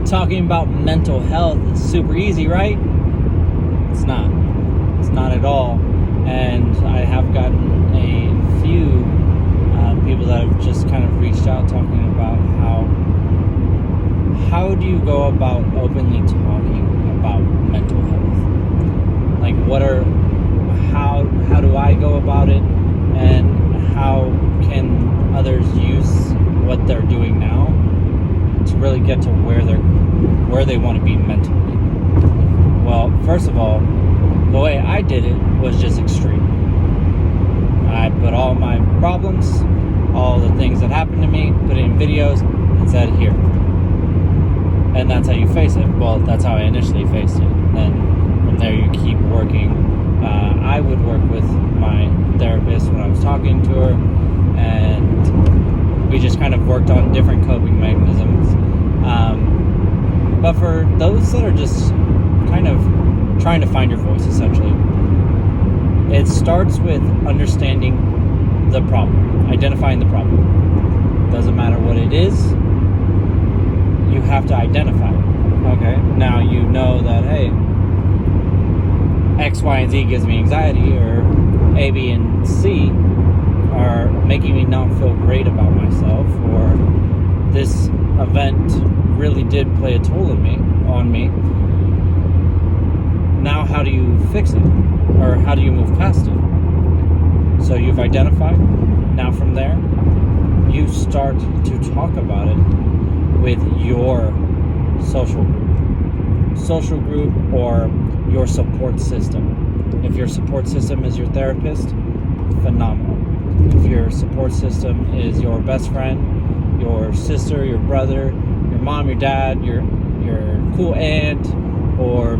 talking about mental health is super easy, right? It's not. It's not at all. And I have gotten a few people that have just kind of reached out talking about how do you go about openly talking about mental health? Like, how do I go about it, and how can others use what they're doing now to really get to where they want to be mentally? Well, first of all, the way I did it was just extreme. I put all my problems, all the things that happened to me, put it in videos, and said, here. And that's how you face it. Well, that's how I initially faced it. Then from there you keep working. I would work with my therapist when I was talking to her, and we just kind of worked on different coping mechanisms. But for those that are just kind of trying to find your voice, essentially, it starts with understanding the problem, identifying the problem. Doesn't matter what it is, you have to identify it. Okay, now you know that, hey, X, Y, and Z gives me anxiety, or A, B, and C are making me not feel great about myself, or this event really did play a toll on me. Now how do you fix it? Or how do you move past it? So you've identified. Now from there, you start to talk about it with your social group or your support system. If your support system is your therapist, phenomenal. If your support system is your best friend, your sister, your brother, your mom, your dad, your cool aunt, or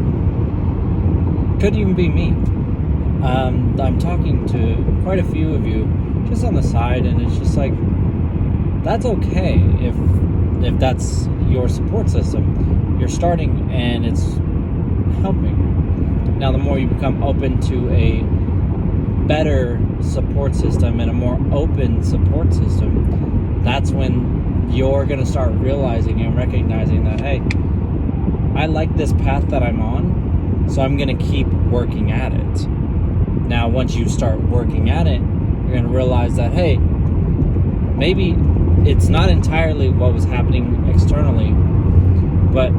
could even be me. I'm talking to quite a few of you just on the side, and it's just like, that's okay if that's your support system. You're starting and it's helping. Now, the more you become open to a better support system and a more open support system, that's when you're going to start realizing and recognizing that, hey, I like this path that I'm on, so I'm going to keep working at it. Now, once you start working at it, you're going to realize that, hey, maybe it's not entirely what was happening externally, but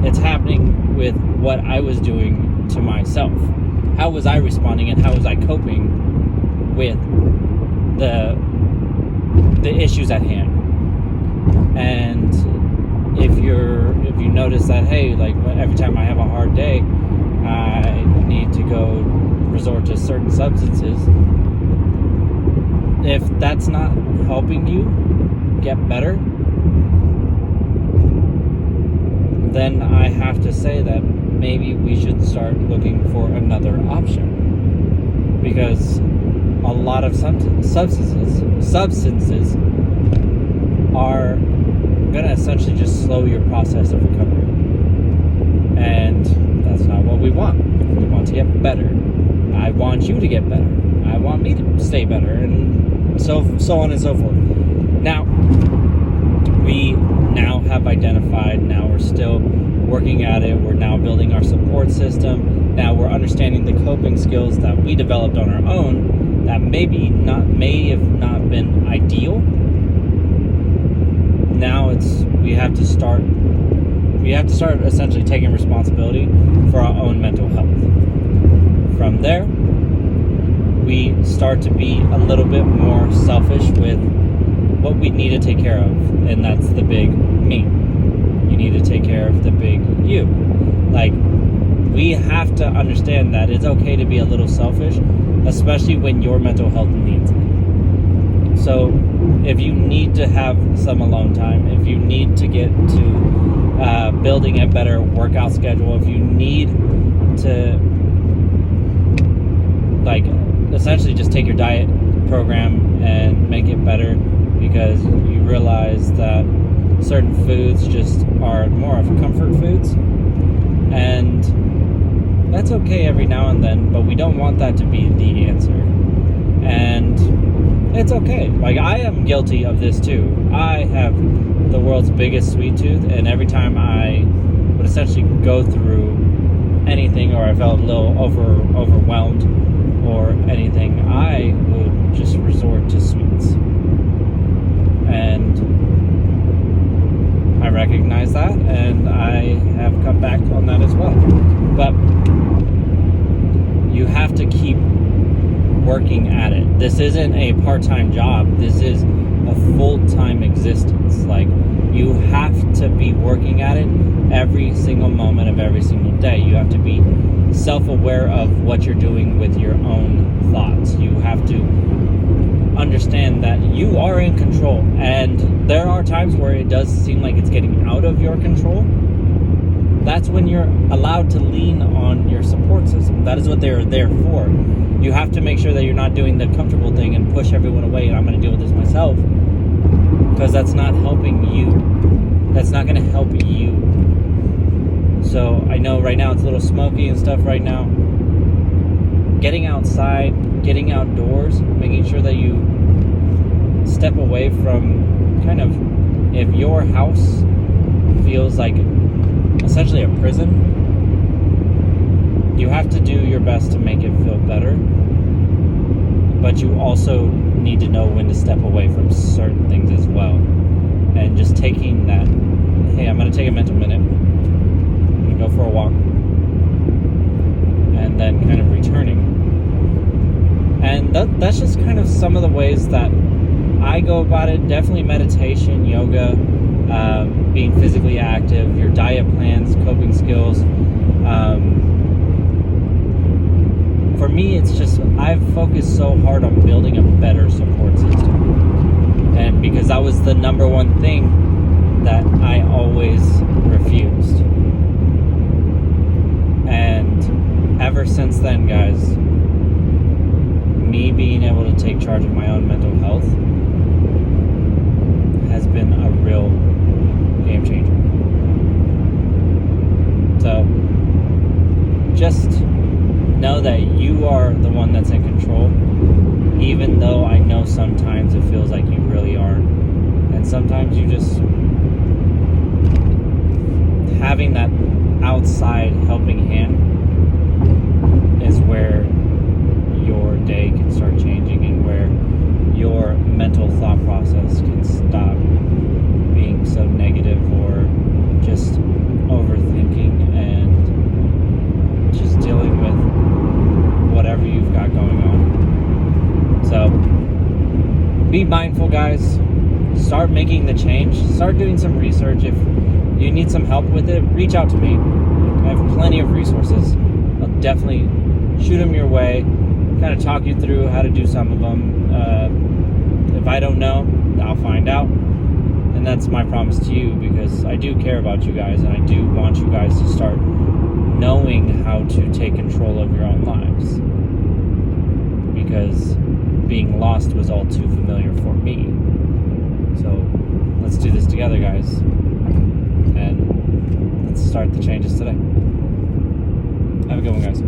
it's happening with what I was doing to myself. How was I responding, and how was I coping with the issues at hand? And if you notice that, hey, like every time I have a hard day, I need to go resort to certain substances. If that's not helping you get better, then I have to say that maybe we should start looking for another option, because a lot of substances are going to essentially just slow your process of recovery, and that's not what we want. We want to get better. I want you to get better. I want me to stay better, and so on and so forth. Now, we now have identified, now we're still working at it, we're now building our support system, now we're understanding the coping skills that we developed on our own that may have not been ideal. Now we have to start essentially taking responsibility for our own mental health. From there, we start to be a little bit more selfish with what we need to take care of, and that's the big me. You need to take care of the big you. Like, we have to understand that it's okay to be a little selfish, especially when your mental health needs it. So if you need to have some alone time, if you need to get to building a better workout schedule, if you need to like essentially just take your diet program and make it better, because you realize that certain foods just are more of comfort foods, and that's okay every now and then, but we don't want that to be the answer. And it's okay. Like, I am guilty of this too. I have the world's biggest sweet tooth, and every time I would essentially go through anything, or I felt a little overwhelmed or anything, I would just resort to sweets. And I recognize that, and I have come back on that as well. But you have to keep working at it. This isn't a part-time job. This is a full-time existence. Like, you have to be working at it every single moment of every single day. You have to be self-aware of what you're doing with your own thoughts. You have to understand that you are in control, and there are times where it does seem like it's getting out of your control. That's when you're allowed to lean on your support system. That is what they're there for. You have to make sure that you're not doing the comfortable thing and push everyone away, and I'm going to deal with this myself, because that's not helping you. That's not going to help you. So I know right now it's a little smoky and stuff right now. Getting outside, getting outdoors, making sure that you step away from kind of, if your house feels like essentially a prison, you have to do your best to make it feel better, but you also need to know when to step away from certain things as well. And just taking that, hey, I'm going to take a mental minute, I'm going to go for a walk, and then kind of returning. And that's just kind of some of the ways that I go about it. Definitely meditation, yoga, being physically active, your diet plans, coping skills. For me, it's just, I've focused so hard on building a better support system. And because that was the number one thing that I always refused. And ever since then, guys, me being able to take charge of my own mental health has been a real game changer. So just know that you are the one that's in control, even though I know sometimes it feels like you really aren't. And sometimes you just, having that outside helping hand is where your day can start changing, and where your mental thought process can stop being so negative or just overthinking and just dealing with whatever you've got going on. So be mindful, guys. Start making the change. Start doing some research. If you need some help with it, reach out to me. I have plenty of resources. I'll definitely shoot them your way, kind of talk you through how to do some of them. If I don't know, I'll find out. And that's my promise to you, because I do care about you guys, and I do want you guys to start knowing how to take control of your own lives. Because being lost was all too familiar for me. So let's do this together, guys. And let's start the changes today. Have a good one, guys.